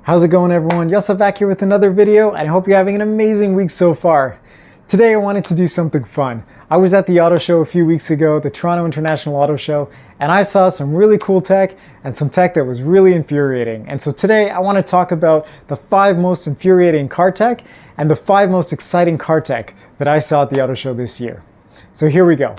How's it going, everyone? Yosef back here with another video, and I hope you're having an amazing week so far. Today I wanted to do something fun. I was at the auto show a few weeks ago, the Toronto International Auto Show, and I saw some really cool tech and some tech that was really infuriating. And so today I want to talk about the 5 most infuriating car tech and the 5 most exciting car tech that I saw at the auto show this year. So here we go.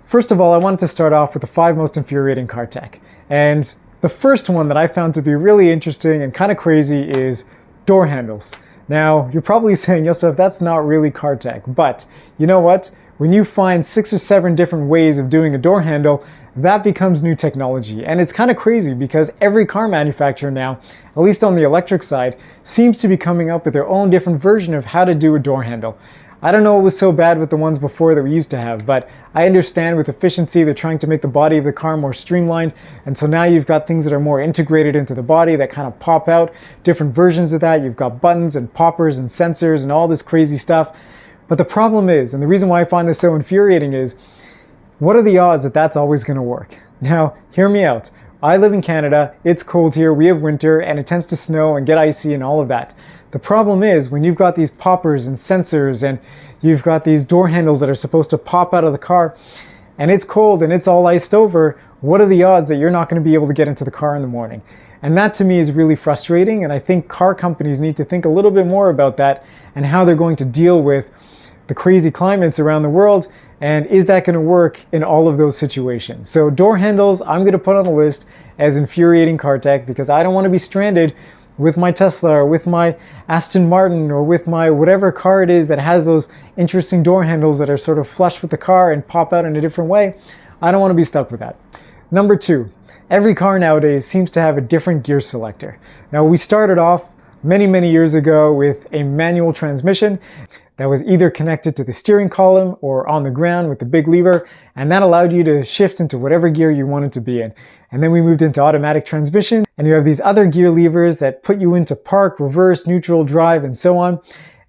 First of all, I wanted to start off with the 5 most infuriating car tech. And the first one that I found to be really interesting and kind of crazy is door handles. Now, you're probably saying, Yosef, that's not really car tech, but you know what? When you find 6 or 7 different ways of doing a door handle, that becomes new technology. And it's kind of crazy because every car manufacturer now, at least on the electric side, seems to be coming up with their own different version of how to do a door handle. I don't know what was so bad with the ones before that we used to have, but I understand with efficiency they're trying to make the body of the car more streamlined, and so now you've got things that are more integrated into the body that kind of pop out, different versions of that. You've got buttons and poppers and sensors and all this crazy stuff. But the problem is, and the reason why I find this so infuriating is, what are the odds that that's always going to work? Now, hear me out. I live in Canada, it's cold here, we have winter, and it tends to snow and get icy and all of that. The problem is when you've got these poppers and sensors and you've got these door handles that are supposed to pop out of the car and it's cold and it's all iced over, what are the odds that you're not going to be able to get into the car in the morning? And that to me is really frustrating, and I think car companies need to think a little bit more about that and how they're going to deal with the crazy climates around the world, and is that going to work in all of those situations? So door handles, I'm going to put on the list as infuriating car tech because I don't want to be stranded with my Tesla or with my Aston Martin or with my whatever car it is that has those interesting door handles that are sort of flush with the car and pop out in a different way. I don't want to be stuck with that. Number 2, every car nowadays seems to have a different gear selector. Now, we started off many years ago with a manual transmission that was either connected to the steering column or on the ground with the big lever, and that allowed you to shift into whatever gear you wanted to be in. And then we moved into automatic transmission, and you have these other gear levers that put you into park, reverse, neutral, drive, and so on.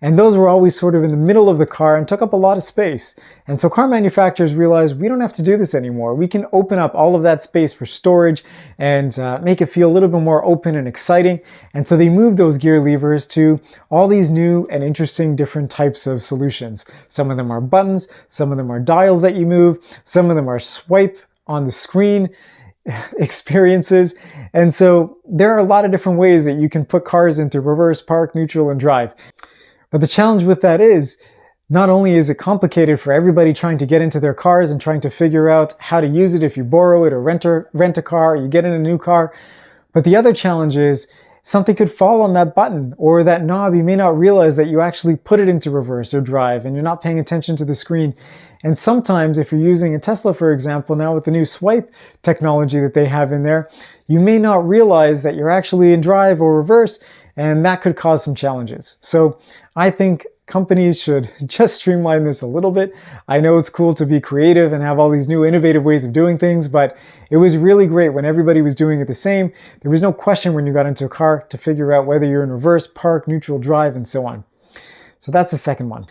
And those were always sort of in the middle of the car and took up a lot of space. And so car manufacturers realized we don't have to do this anymore. We can open up all of that space for storage and make it feel a little bit more open and exciting. And so they moved those gear levers to all these new and interesting different types of solutions. Some of them are buttons, some of them are dials that you move, some of them are swipe on the screen experiences. And so there are a lot of different ways that you can put cars into reverse, park, neutral, and drive. But the challenge with that is, not only is it complicated for everybody trying to get into their cars and trying to figure out how to use it if you borrow it or rent a car or you get in a new car, but the other challenge is something could fall on that button or that knob. You may not realize that you actually put it into reverse or drive and you're not paying attention to the screen. And sometimes if you're using a Tesla, for example, now with the new swipe technology that they have in there, you may not realize that you're actually in drive or reverse, and that could cause some challenges. So I think companies should just streamline this a little bit. I know it's cool to be creative and have all these new innovative ways of doing things, but it was really great when everybody was doing it the same. There was no question when you got into a car to figure out whether you're in reverse, park, neutral, drive, and so on. So that's the second one.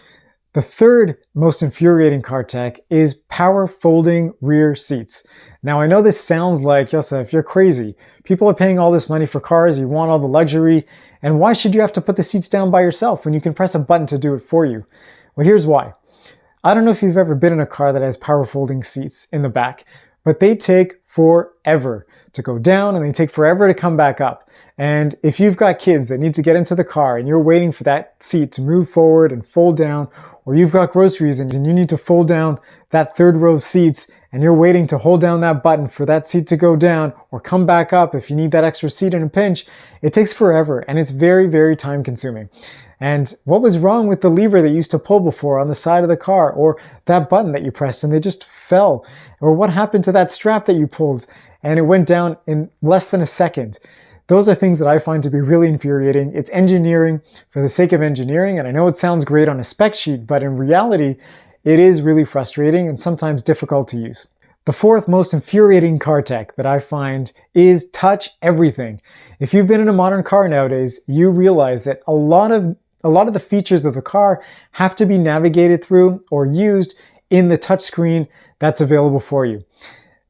The third most infuriating car tech is power folding rear seats. Now, I know this sounds like, Yosef, you're crazy. People are paying all this money for cars, you want all the luxury, and why should you have to put the seats down by yourself when you can press a button to do it for you? Well, here's why. I don't know if you've ever been in a car that has power folding seats in the back, but they take forever to go down and they take forever to come back up. And if you've got kids that need to get into the car and you're waiting for that seat to move forward and fold down, or you've got groceries and you need to fold down that third row of seats and you're waiting to hold down that button for that seat to go down or come back up if you need that extra seat in a pinch, it takes forever and it's very time consuming. And what was wrong with the lever that you used to pull before on the side of the car, or that button that you pressed and they just fell? Or what happened to that strap that you pulled and it went down in less than a second? Those are things that I find to be really infuriating. It's engineering for the sake of engineering, and I know it sounds great on a spec sheet, but in reality, it is really frustrating and sometimes difficult to use. The fourth most infuriating car tech that I find is touch everything. If you've been in a modern car nowadays, you realize that a lot of the features of the car have to be navigated through or used in the touch screen that's available for you.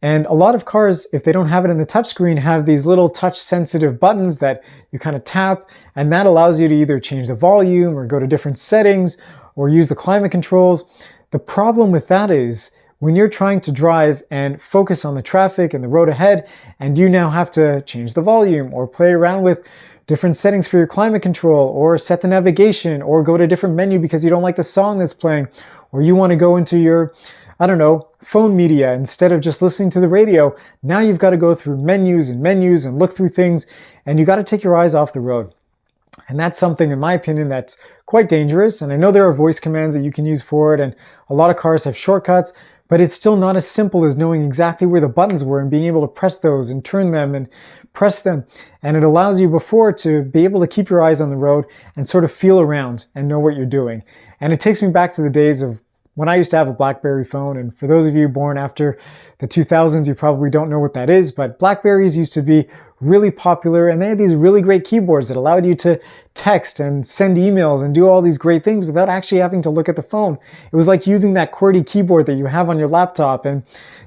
And a lot of cars, if they don't have it in the touchscreen, have these little touch sensitive buttons that you kind of tap, and that allows you to either change the volume or go to different settings or use the climate controls. The problem with that is when you're trying to drive and focus on the traffic and the road ahead, and you now have to change the volume or play around with different settings for your climate control or set the navigation or go to a different menu because you don't like the song that's playing, or you want to go into your, I don't know, phone media instead of just listening to the radio. Now you've got to go through menus and look through things, and you got to take your eyes off the road. And that's something, in my opinion, that's quite dangerous. And I know there are voice commands that you can use for it, and a lot of cars have shortcuts, but it's still not as simple as knowing exactly where the buttons were and being able to press those and turn them and press them. And it allows you before to be able to keep your eyes on the road and sort of feel around and know what you're doing. And it takes me back to the days of when I used to have a BlackBerry phone, and for those of you born after the 2000s, you probably don't know what that is, but BlackBerries used to be really popular, and they had these really great keyboards that allowed you to text and send emails and do all these great things without actually having to look at the phone. It was like using that QWERTY keyboard that you have on your laptop and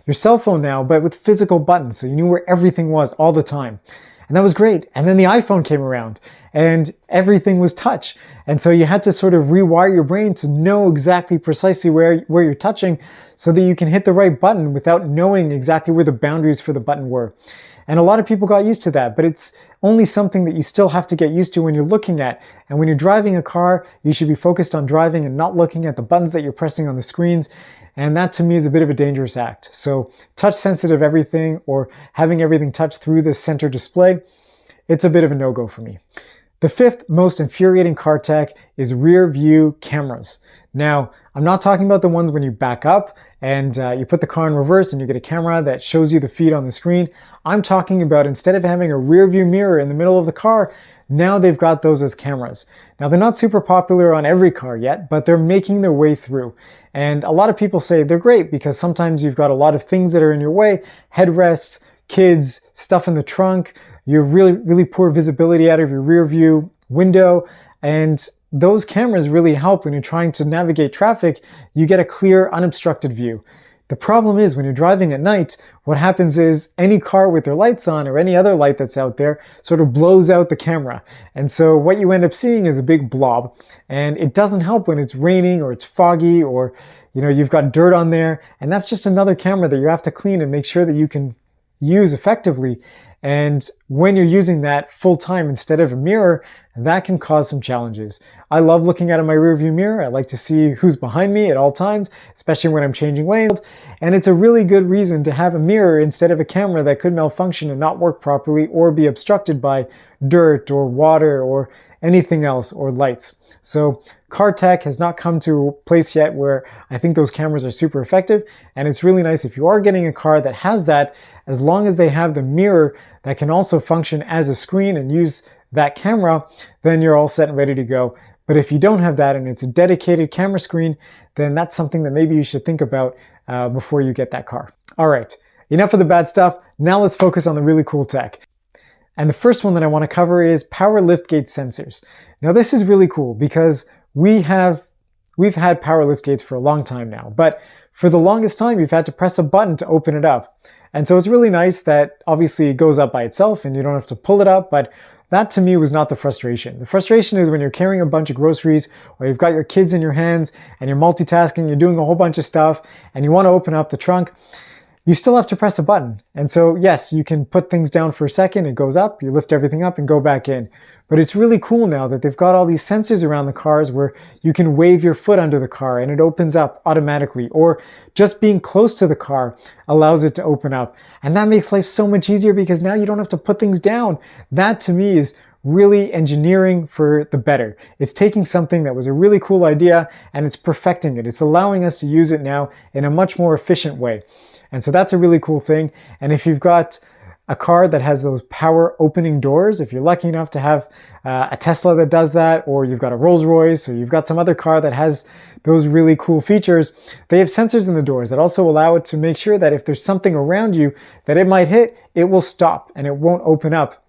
your cell phone now, but with physical buttons, so you knew where everything was all the time. And that was great. And then the iPhone came around and everything was touch. And so you had to sort of rewire your brain to know exactly precisely where you're touching so that you can hit the right button without knowing exactly where the boundaries for the button were. And a lot of people got used to that, but it's only something that you still have to get used to when you're looking at. And when you're driving a car, you should be focused on driving and not looking at the buttons that you're pressing on the screens. And that to me is a bit of a dangerous act. So touch sensitive everything or having everything touch through the center display, it's a bit of a no-go for me. The fifth most infuriating car tech is rear view cameras. Now, I'm not talking about the ones when you back up and you put the car in reverse and you get a camera that shows you the feed on the screen. I'm talking about instead of having a rear view mirror in the middle of the car, now they've got those as cameras. Now, they're not super popular on every car yet, but they're making their way through. And a lot of people say they're great because sometimes you've got a lot of things that are in your way, headrests, kids, stuff in the trunk, you have really poor visibility out of your rear view window, and those cameras really help when you're trying to navigate traffic. You get a clear, unobstructed view. The problem is when you're driving at night, what happens is any car with their lights on or any other light that's out there sort of blows out the camera. And so what you end up seeing is a big blob, and it doesn't help when it's raining or it's foggy or you've got dirt on there, and that's just another camera that you have to clean and make sure that you can use effectively. And when you're using that full time instead of a mirror, that can cause some challenges. I love looking out of my rearview mirror. I like to see who's behind me at all times, especially when I'm changing lanes. And it's a really good reason to have a mirror instead of a camera that could malfunction and not work properly or be obstructed by dirt or water or anything else or lights. So car tech has not come to a place yet where I think those cameras are super effective. And it's really nice if you are getting a car that has that, as long as they have the mirror that can also function as a screen and use that camera, then you're all set and ready to go. But if you don't have that and it's a dedicated camera screen, then that's something that maybe you should think about before you get that car. All right, enough of the bad stuff. Now let's focus on the really cool tech. And the first one that I want to cover is power liftgate sensors. Now this is really cool because we've had power liftgates for a long time now, but for the longest time you've had to press a button to open it up. And so it's really nice that obviously it goes up by itself and you don't have to pull it up, but that to me was not the frustration. The frustration is when you're carrying a bunch of groceries or you've got your kids in your hands and you're multitasking, you're doing a whole bunch of stuff and you want to open up the trunk, you still have to press a button. And so yes, you can put things down for a second, it goes up, you lift everything up and go back in. But it's really cool now that they've got all these sensors around the cars where you can wave your foot under the car and it opens up automatically, or just being close to the car allows it to open up. And that makes life so much easier because now you don't have to put things down. That to me is really engineering for the better. It's taking something that was a really cool idea and it's perfecting it. It's allowing us to use it now in a much more efficient way. And so that's a really cool thing. And if you've got a car that has those power opening doors, if you're lucky enough to have a Tesla that does that, or you've got a Rolls Royce, or you've got some other car that has those really cool features, they have sensors in the doors that also allow it to make sure that if there's something around you that it might hit, it will stop and it won't open up.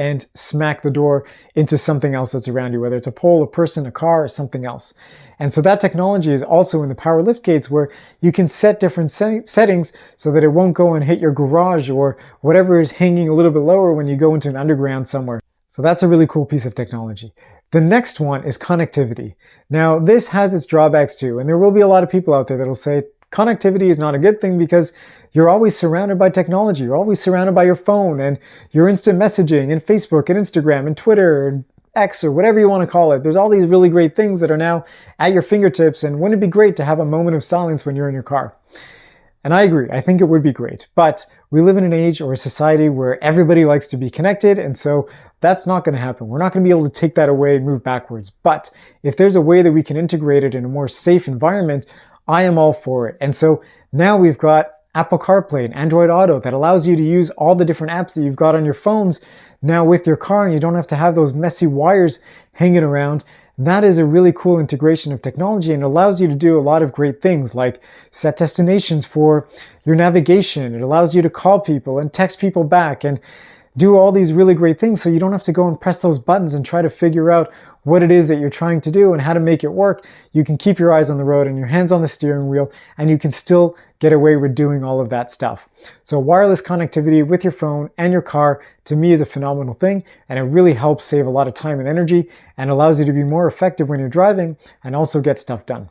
and smack the door into something else that's around you, whether it's a pole, a person, a car, or something else. And so that technology is also in the power lift gates, where you can set different settings so that it won't go and hit your garage or whatever is hanging a little bit lower when you go into an underground somewhere. So that's a really cool piece of technology. The next one is connectivity. Now, this has its drawbacks too, and there will be a lot of people out there that'll say connectivity is not a good thing because you're always surrounded by technology. You're always surrounded by your phone and your instant messaging and Facebook and Instagram and Twitter and X or whatever you want to call it. There's all these really great things that are now at your fingertips, and wouldn't it be great to have a moment of silence when you're in your car? And I agree, I think it would be great, but we live in an age or a society where everybody likes to be connected, and so that's not going to happen. We're not going to be able to take that away and move backwards. But if there's a way that we can integrate it in a more safe environment, I am all for it. And so now we've got Apple CarPlay and Android Auto that allows you to use all the different apps that you've got on your phones now with your car, and you don't have to have those messy wires hanging around. That is a really cool integration of technology, and allows you to do a lot of great things like set destinations for your navigation. It allows you to call people and text people back and do all these really great things, so you don't have to go and press those buttons and try to figure out what it is that you're trying to do and how to make it work. You can keep your eyes on the road and your hands on the steering wheel, and you can still get away with doing all of that stuff. So wireless connectivity with your phone and your car, to me, is a phenomenal thing, and it really helps save a lot of time and energy and allows you to be more effective when you're driving and also get stuff done.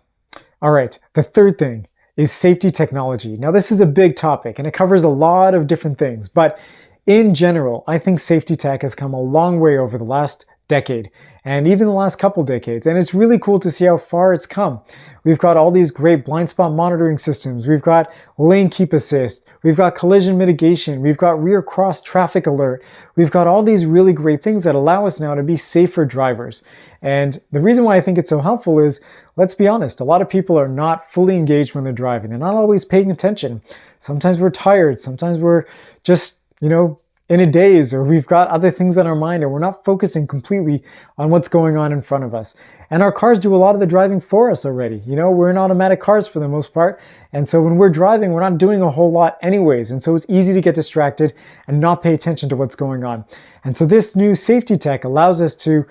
All right, the third thing is safety technology. Now, this is a big topic and it covers a lot of different things, but in general, I think safety tech has come a long way over the last decade and even the last couple decades, and it's really cool to see how far it's come. We've got all these great blind spot monitoring systems, we've got lane keep assist, we've got collision mitigation, we've got rear cross traffic alert, we've got all these really great things that allow us now to be safer drivers. And the reason why I think it's so helpful is, let's be honest, a lot of people are not fully engaged when they're driving. They're not always paying attention. Sometimes we're tired, sometimes we're just in a daze, or we've got other things on our mind and we're not focusing completely on what's going on in front of us. And our cars do a lot of the driving for us already. We're in automatic cars for the most part. And so when we're driving, we're not doing a whole lot anyways. And so it's easy to get distracted and not pay attention to what's going on. And so this new safety tech allows us to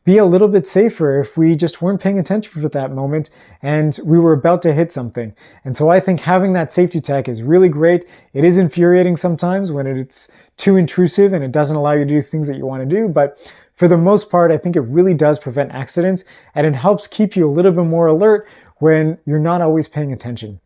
be a little bit safer if we just weren't paying attention for that moment and we were about to hit something. And so I think having that safety tech is really great. It is infuriating sometimes when it's too intrusive and it doesn't allow you to do things that you want to do, but for the most part, I think it really does prevent accidents, and it helps keep you a little bit more alert when you're not always paying attention.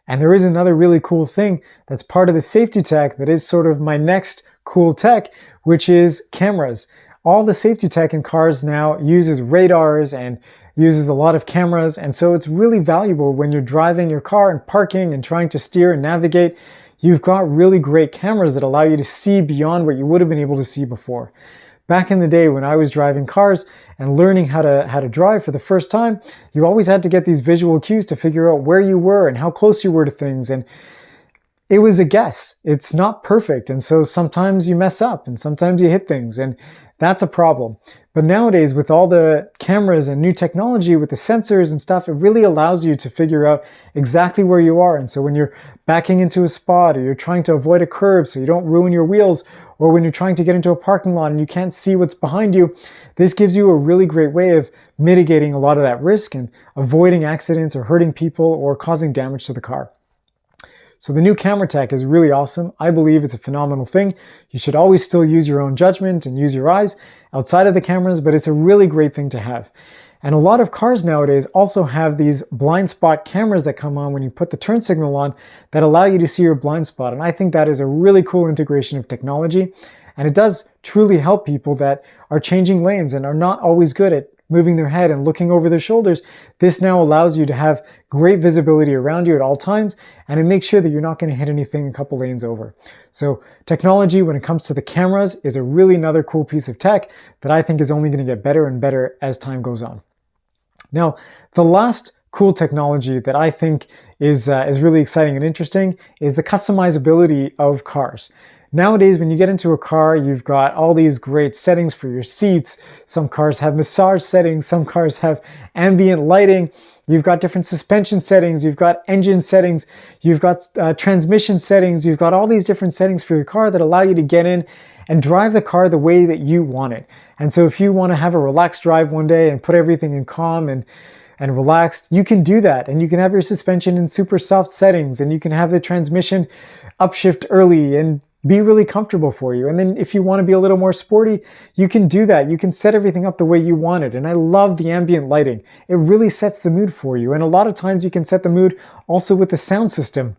And there is another really cool thing that's part of the safety tech that is sort of my next cool tech, which is cameras. All the safety tech in cars now uses radars and uses a lot of cameras, and so it's really valuable when you're driving your car and parking and trying to steer and navigate. You've got really great cameras that allow you to see beyond what you would have been able to see before. Back in the day when I was driving cars and learning how to drive for the first time, you always had to get these visual cues to figure out where you were and how close you were to things, and it was a guess. It's not perfect, and so sometimes you mess up and sometimes you hit things, and that's a problem. But nowadays, with all the cameras and new technology with the sensors and stuff, it really allows you to figure out exactly where you are. And so when you're backing into a spot, or you're trying to avoid a curb so you don't ruin your wheels, or when you're trying to get into a parking lot and you can't see what's behind you, this gives you a really great way of mitigating a lot of that risk and avoiding accidents or hurting people or causing damage to the car. So the new camera tech is really awesome. I believe it's a phenomenal thing. You should always still use your own judgment and use your eyes outside of the cameras, but it's a really great thing to have. And a lot of cars nowadays also have these blind spot cameras that come on when you put the turn signal on that allow you to see your blind spot. And I think that is a really cool integration of technology. And it does truly help people that are changing lanes and are not always good at moving their head and looking over their shoulders. This now allows you to have great visibility around you at all times, and it makes sure that you're not going to hit anything a couple lanes over. So technology, when it comes to the cameras, is a really another cool piece of tech that I think is only going to get better and better as time goes on. Now, the last cool technology that I think is really exciting and interesting is the customizability of cars. Nowadays, when you get into a car, you've got all these great settings for your seats. Some cars have massage settings, some cars have ambient lighting, You've got different suspension settings, you've got engine settings, you've got transmission settings, you've got all these different settings for your car that allow you to get in and drive the car the way that you want it. And so if you want to have a relaxed drive one day and put everything in calm and relaxed, you can do that. And you can have your suspension in super soft settings, and you can have the transmission upshift early and be really comfortable for you. And then if you want to be a little more sporty, you can do that. You can set everything up the way you want it. And I love the ambient lighting. It really sets the mood for you. And a lot of times you can set the mood also with the sound system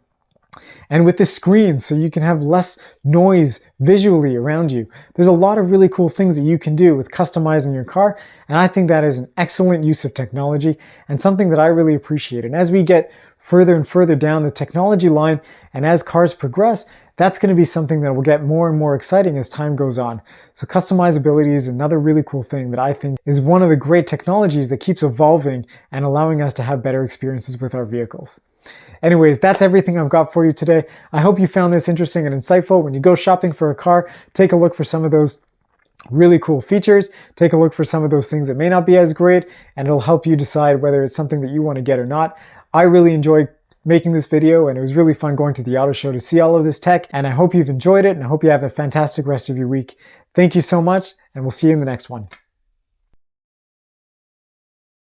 and with the screen, so you can have less noise visually around you. There's a lot of really cool things that you can do with customizing your car, and I think that is an excellent use of technology and something that I really appreciate. And as we get further and further down the technology line, and as cars progress, that's going to be something that will get more and more exciting as time goes on. So customizability is another really cool thing that I think is one of the great technologies that keeps evolving and allowing us to have better experiences with our vehicles. Anyways, that's everything I've got for you today. I hope you found this interesting and insightful. When you go shopping for a car, take a look for some of those really cool features. Take a look for some of those things that may not be as great, and it'll help you decide whether it's something that you want to get or not. I really enjoyed making this video, and it was really fun going to the auto show to see all of this tech, and I hope you've enjoyed it, and I hope you have a fantastic rest of your week. Thank you so much, and we'll see you in the next one.